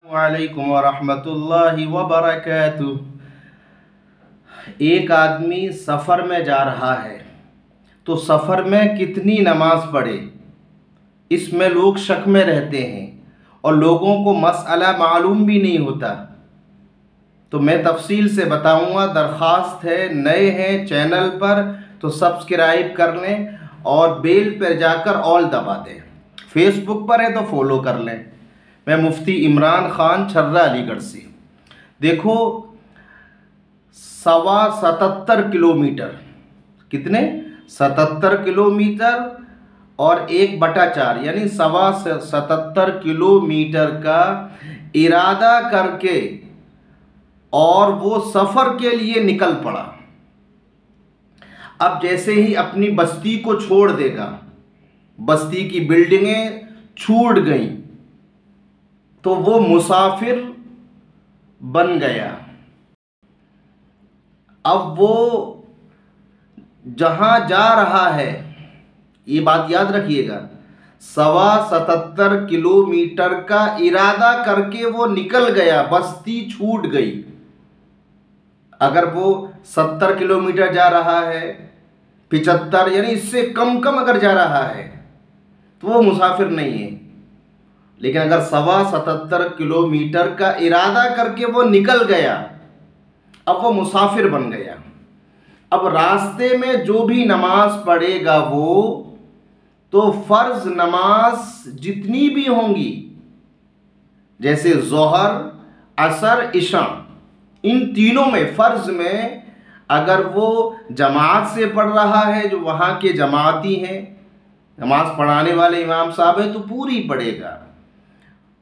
वालेकुम वरहमतुल्लाहि वबरकातुह। एक आदमी सफ़र में जा रहा है तो सफ़र में कितनी नमाज पढ़े, इसमें लोग शक में रहते हैं और लोगों को मसला मालूम भी नहीं होता। तो मैं तफसील से बताऊंगा। दरख्वास्त है, नए हैं चैनल पर तो सब्सक्राइब कर लें और बेल पर जाकर ऑल दबा दें। फेसबुक पर है तो फॉलो कर लें। मैं मुफ्ती इमरान ख़ान छर्रा अलीगढ़ से। देखो, 77 किलोमीटर, कितने 77 किलोमीटर और 1/4 यानी 77 किलोमीटर का इरादा करके और वो सफ़र के लिए निकल पड़ा। अब जैसे ही अपनी बस्ती को छोड़ देगा, बस्ती की बिल्डिंगें छूट गई तो वो मुसाफिर बन गया। अब वो जहां जा रहा है, ये बात याद रखिएगा, 77 किलोमीटर का इरादा करके वो निकल गया, बस्ती छूट गई। अगर वो 70 किलोमीटर जा रहा है, 75 यानी इससे कम अगर जा रहा है तो वो मुसाफिर नहीं है। लेकिन अगर 77 किलोमीटर का इरादा करके वो निकल गया, अब वो मुसाफिर बन गया। अब रास्ते में जो भी नमाज पढ़ेगा वो तो फ़र्ज नमाज जितनी भी होंगी, जैसे ज़ोहर, असर, इशा, इन तीनों में फ़र्ज में अगर वो जमात से पढ़ रहा है, जो वहाँ के जमाती हैं, नमाज पढ़ाने वाले इमाम साहब हैं, तो पूरी पढ़ेगा।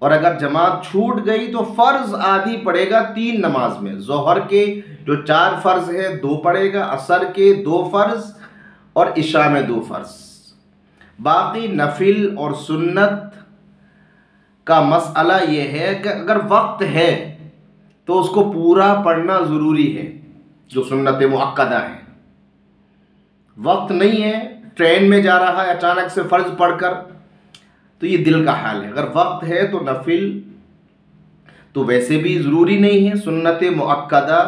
और अगर जमात छूट गई तो फ़र्ज आधी पढ़ेगा 3 नमाज में। ज़ोहर के जो 4 फ़र्ज है 2 पढ़ेगा, असर के 2 फ़र्ज और इशा में 2 फ़र्ज। बाकी नफिल और सुन्नत का मसला ये है कि अगर वक्त है तो उसको पूरा पढ़ना ज़रूरी है, जो सुन्नत मुअक्कदा है। वक्त नहीं है, ट्रेन में जा रहा है, अचानक से फ़र्ज पढ़कर, तो ये दिल का हाल है। अगर वक्त है तो नफिल तो वैसे भी ज़रूरी नहीं है, सुन्नत मुअक्कदा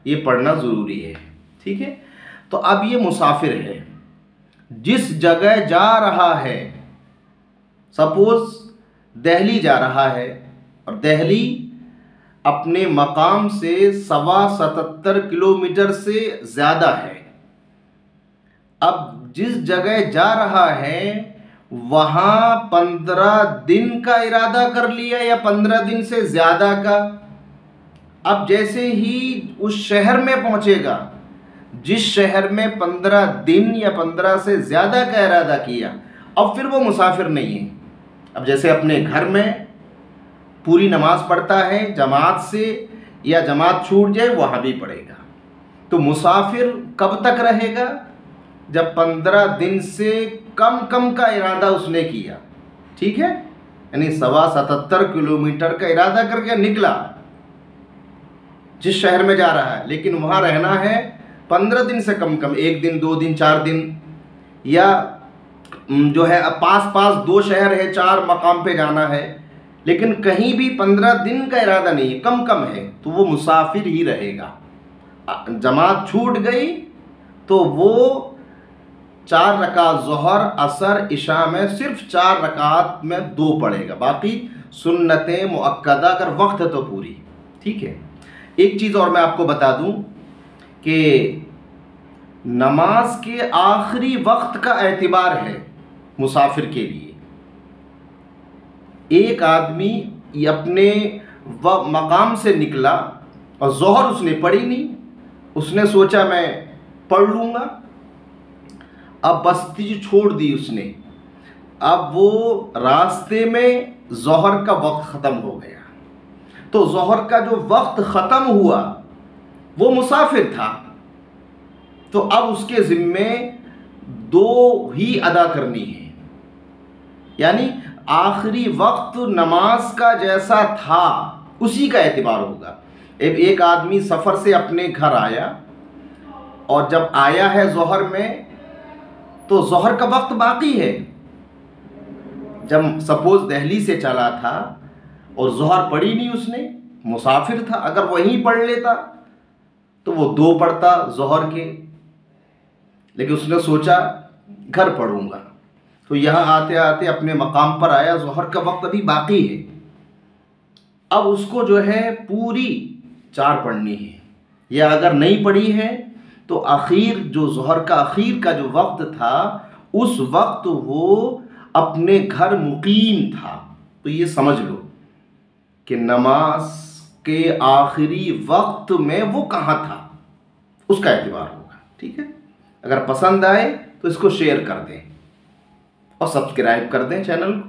ये पढ़ना ज़रूरी है। ठीक है। तो अब ये मुसाफिर है, जिस जगह जा रहा है, सपोज़ दिल्ली जा रहा है और दिल्ली अपने मकाम से 77 किलोमीटर से ज़्यादा है। अब जिस जगह जा रहा है वहाँ 15 दिन का इरादा कर लिया या 15 दिन से ज़्यादा का। अब जैसे ही उस शहर में पहुँचेगा, जिस शहर में 15 दिन या 15 से ज़्यादा का इरादा किया, अब फिर वो मुसाफिर नहीं है। अब जैसे अपने घर में पूरी नमाज पढ़ता है जमात से, या जमात छूट जाए वहाँ भी पढ़ेगा, तो मुसाफिर कब तक रहेगा? जब 15 दिन से कम का इरादा उसने किया। ठीक है, यानी 77 किलोमीटर का इरादा करके निकला जिस शहर में जा रहा है, लेकिन वहाँ रहना है 15 दिन से कम, 1 दिन, 2 दिन, 4 दिन, या जो है पास 2 शहर है, 4 मकाम पे जाना है, लेकिन कहीं भी 15 दिन का इरादा नहीं है, कम है, तो वो मुसाफिर ही रहेगा। जमात छूट गई तो वो 4 रकात ज़ोहर, असर, इशा में सिर्फ 4 रकात में 2 पढ़ेगा, बाकी सुन्नतें मुअक्कदा अगर वक्त है तो पूरी। ठीक है। एक चीज़ और मैं आपको बता दूं कि नमाज के आखिरी वक्त का एतबार है मुसाफिर के लिए। एक आदमी अपने मकाम से निकला और ज़ोहर उसने पढ़ी नहीं, उसने सोचा मैं पढ़ लूँगा, अब बस्ती छोड़ दी उसने। अब वो रास्ते में ज़ोहर का वक्त ख़त्म हो गया, तो ज़ोहर का जो वक्त ख़त्म हुआ वो मुसाफिर था, तो अब उसके ज़िम्मे 2 ही अदा करनी है। यानी आखिरी वक्त नमाज का जैसा था उसी का एतबार होगा। एक आदमी सफ़र से अपने घर आया और जब आया है ज़ोहर में, तो ज़ोहर का वक्त बाकी है। जब सपोज़ दिल्ली से चला था और ज़ोहर पढ़ी नहीं उसने, मुसाफिर था, अगर वहीं पढ़ लेता तो वो 2 पढ़ता ज़ोहर के, लेकिन उसने सोचा घर पढ़ूंगा। तो यहाँ आते आते अपने मकाम पर आया, ज़ोहर का वक्त अभी बाकी है, अब उसको जो है पूरी 4 पढ़नी है, या अगर नहीं पढ़ी है तो आखिर जो ज़ोहर का आखिर का जो वक्त था उस वक्त वो अपने घर मुकीम था। तो ये समझ लो कि नमाज के आखिरी वक्त में वो कहाँ था, उसका एतबार होगा। ठीक है, अगर पसंद आए तो इसको शेयर कर दें और सब्सक्राइब कर दें चैनल को।